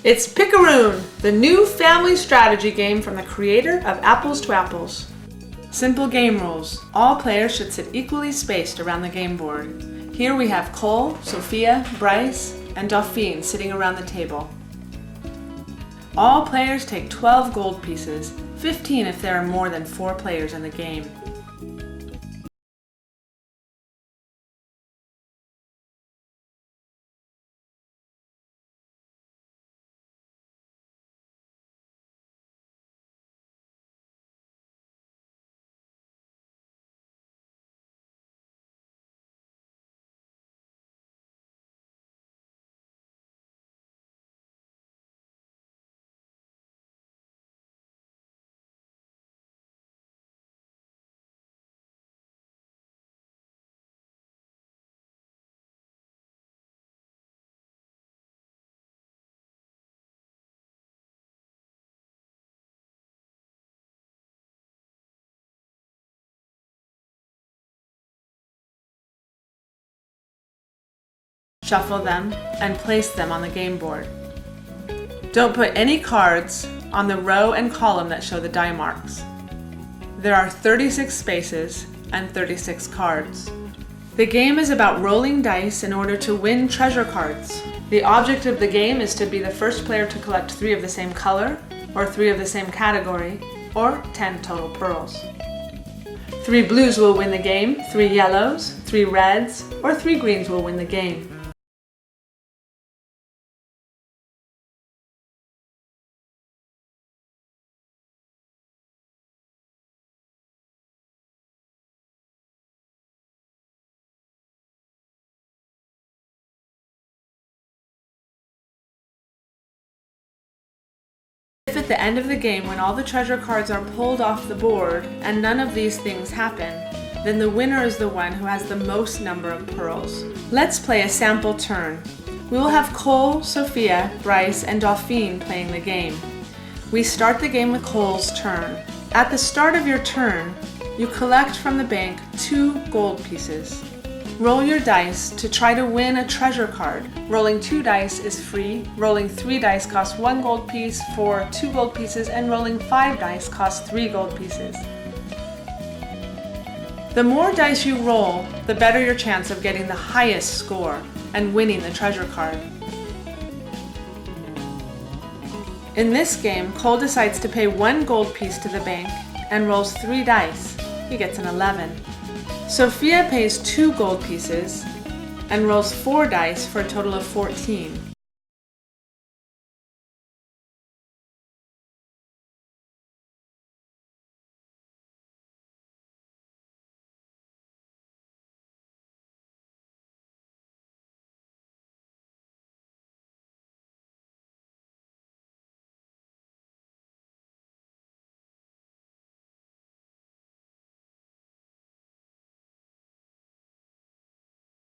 It's Picaroon, the new family strategy game from the creator of Apples to Apples. Simple game rules. All players should sit equally spaced around the game board. Here we have Cole, Sophia, Bryce, and Dauphine sitting around the table. All players take 12 gold pieces, 15 if there are more than 4 players in the game. Shuffle them and place them on the game board. Don't put any cards on the row and column that show the die marks. There are 36 spaces and 36 cards. The game is about rolling dice in order to win treasure cards. The object of the game is to be the first player to collect 3 of the same color, or 3 of the same category, or 10 total pearls. 3 blues will win the game, 3 yellows, 3 reds, or 3 greens will win the game. If at the end of the game, when all the treasure cards are pulled off the board and none of these things happen, then the winner is the one who has the most number of pearls. Let's play a sample turn. We will have Cole, Sophia, Bryce, and Dauphine playing the game. We start the game with Cole's turn. At the start of your turn, you collect from the bank 2 gold pieces. Roll your dice to try to win a treasure card. Rolling 2 dice is free, rolling 3 dice costs 1 gold piece for 2 gold pieces, and rolling 5 dice costs 3 gold pieces. The more dice you roll, the better your chance of getting the highest score and winning the treasure card. In this game, Cole decides to pay 1 gold piece to the bank and rolls 3 dice. He gets an 11. Sophia pays 2 gold pieces and rolls 4 dice for a total of 14.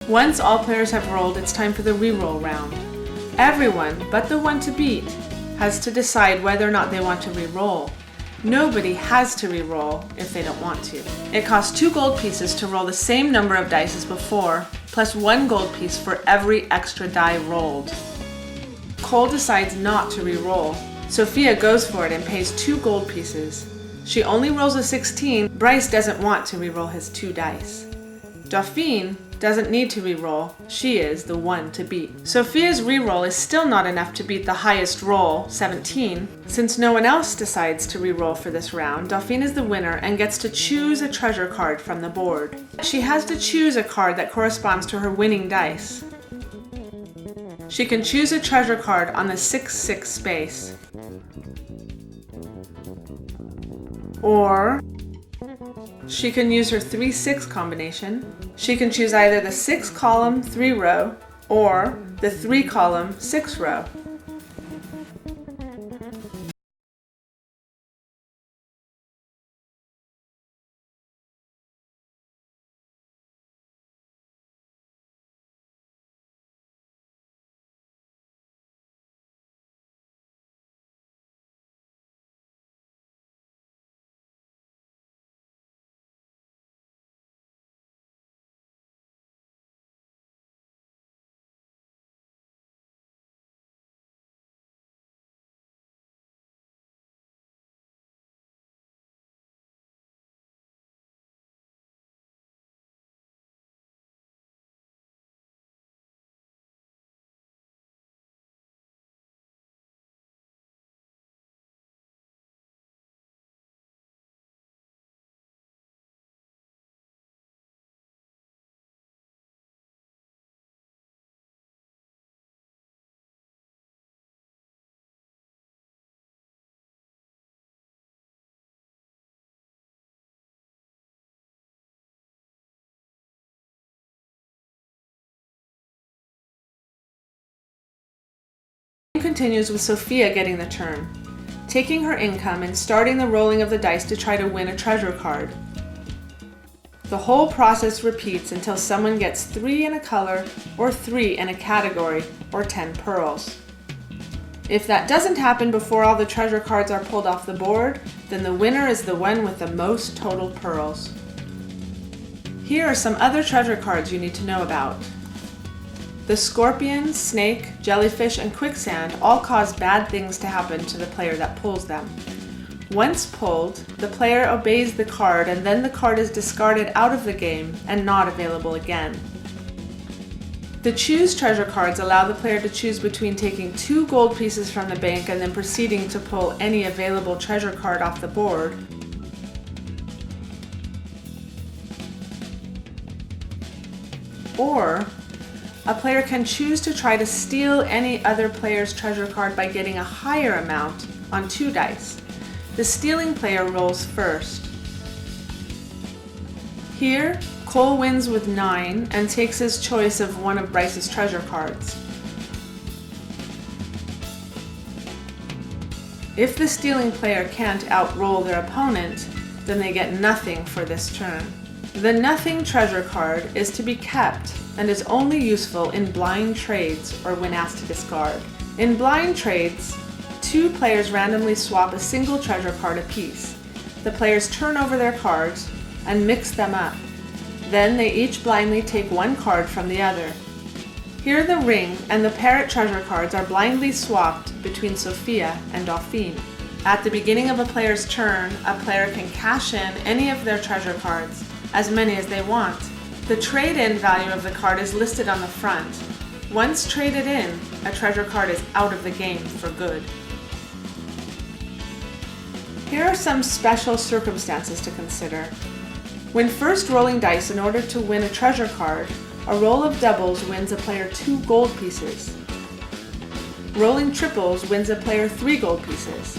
Once all players have rolled, it's time for the re-roll round. Everyone, but the one to beat, has to decide whether or not they want to re-roll. Nobody has to re-roll if they don't want to. It costs 2 gold pieces to roll the same number of dice as before, plus 1 gold piece for every extra die rolled. Cole decides not to re-roll. Sophia goes for it and pays 2 gold pieces. She only rolls a 16. Bryce doesn't want to re-roll his 2 dice. Dauphine doesn't need to re-roll. She is the one to beat. Sophia's re-roll is still not enough to beat the highest roll, 17. Since no one else decides to re-roll for this round, Dauphine is the winner and gets to choose a treasure card from the board. She has to choose a card that corresponds to her winning dice. She can choose a treasure card on the 6-6 space. Or she can use her 3-6 combination. She can choose either the 6 column 3 row or the 3 column 6 row. continues with Sophia getting the turn, taking her income and starting the rolling of the dice to try to win a treasure card. The whole process repeats until someone gets 3 in a color, or 3 in a category, or 10 pearls. If that doesn't happen before all the treasure cards are pulled off the board, then the winner is the one with the most total pearls. Here are some other treasure cards you need to know about. The scorpion, snake, jellyfish, and quicksand all cause bad things to happen to the player that pulls them. Once pulled, the player obeys the card and then the card is discarded out of the game and not available again. The choose treasure cards allow the player to choose between taking 2 gold pieces from the bank and then proceeding to pull any available treasure card off the board, or a player can choose to try to steal any other player's treasure card by getting a higher amount on 2 dice. The stealing player rolls first. Here, Cole wins with 9 and takes his choice of one of Bryce's treasure cards. If the stealing player can't outroll their opponent, then they get nothing for this turn. The nothing treasure card is to be kept and is only useful in blind trades or when asked to discard. In blind trades, 2 players randomly swap a single treasure card apiece. The players turn over their cards and mix them up. Then they each blindly take 1 card from the other. Here the ring and the parrot treasure cards are blindly swapped between Sophia and Dauphine. At the beginning of a player's turn, a player can cash in any of their treasure cards, as many as they want. The trade-in value of the card is listed on the front. Once traded in, a treasure card is out of the game for good. Here are some special circumstances to consider. When first rolling dice in order to win a treasure card, a roll of doubles wins a player 2 gold pieces. Rolling triples wins a player 3 gold pieces.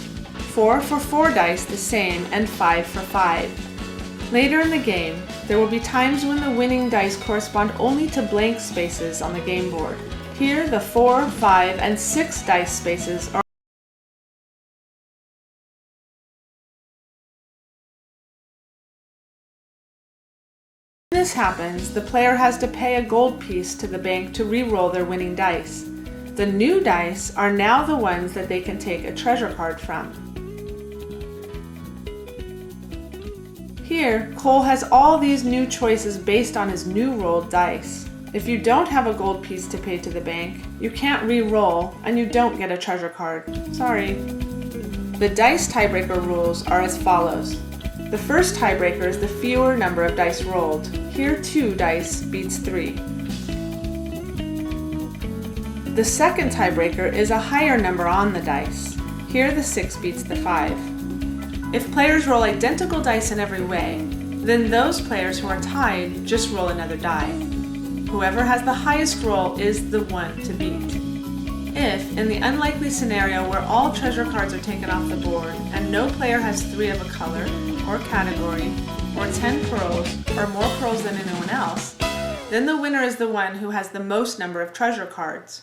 4 for 4 dice the same, and 5 for 5. Later in the game, there will be times when the winning dice correspond only to blank spaces on the game board. Here, the 4, 5, and 6 dice spaces are When this happens, the player has to pay a gold piece to the bank to re-roll their winning dice. The new dice are now the ones that they can take a treasure card from. Here, Cole has all these new choices based on his new rolled dice. If you don't have a gold piece to pay to the bank, you can't re-roll and you don't get a treasure card. Sorry. The dice tiebreaker rules are as follows. The first tiebreaker is the fewer number of dice rolled. Here 2 dice beats 3. The second tiebreaker is a higher number on the dice. Here the 6 beats the 5. If players roll identical dice in every way, then those players who are tied just roll another die. Whoever has the highest roll is the one to beat. If, in the unlikely scenario where all treasure cards are taken off the board and no player has 3 of a color, or category, or 10 pearls, or more pearls than anyone else, then the winner is the one who has the most number of treasure cards.